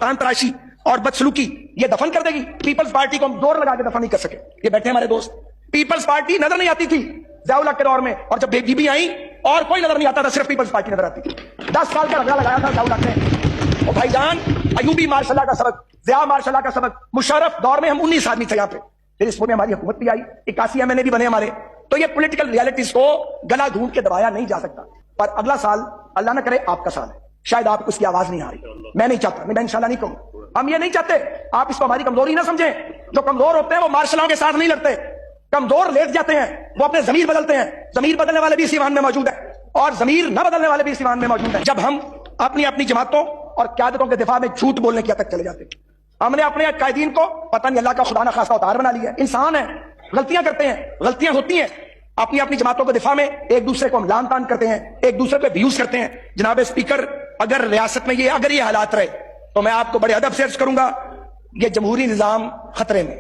तान तराशी और बदसलूकी ये दफन कर देगी। पीपल्स पार्टी को हम जोर लगा के दफन नहीं कर सके। ये बैठे हमारे दोस्त, पीपल्स पार्टी नजर नहीं आती थी ज़िया-उल हक के दौर में, और जब बीबी आई और कोई नजर नहीं आता था, सिर्फ पीपल्स पार्टी नजर आती थी। 10 साल का रगड़ा लगाया था ज़िया-उल हक ने। और भाईजान अयूबी मार्शल्लाह का सबक, ज़िया मार्शल्लाह का सबक, मुशर्रफ दौर में हम 19 आदमी थे यहाँ पे, फिर इस में हमारी हुकूमत भी आई, 81 MNA भी बने हमारे। तो ये पॉलिटिकल रियलिटीज को गला ढूंढ के दबाया नहीं जा सकता। पर अगला साल अल्लाह न करे आपका साल है, शायद आपको उसकी आवाज नहीं आ रही। मैं नहीं चाहता, मैं इंशाल्लाह नहीं कहूँ, हम ये नहीं चाहते आप इसको हमारी कमजोरी ना समझें। जो कमजोर होते हैं वो मार्शलों के साथ नहीं लड़ते, कमजोर लेट जाते हैं, वो अपने जमीर बदलते हैं। जमीर बदलने वाले भी इस ईमान में मौजूद है और जमीर न बदलने वाले भी इस ईमान में मौजूद है। जब हम अपनी अपनी जमातों और क्यादतों के दिफा में झूठ बोलने की हद तक चले जाते हैं, हमने अपने कायदीन को पता नहीं अल्लाह का खुदा ना खासा उतार बना लिया। इंसान है, गलतियां करते हैं, गलतियां होती हैं। अपनी अपनी जमातों के दिफा में एक दूसरे को हम लान तान करते हैं, एक दूसरे पे अब्यूज करते हैं। जनाब स्पीकर, अगर रियासत में ये हालात रहे तो मैं आपको बड़े अदब से अर्ज करूंगा, ये जमहूरी निजाम खतरे में।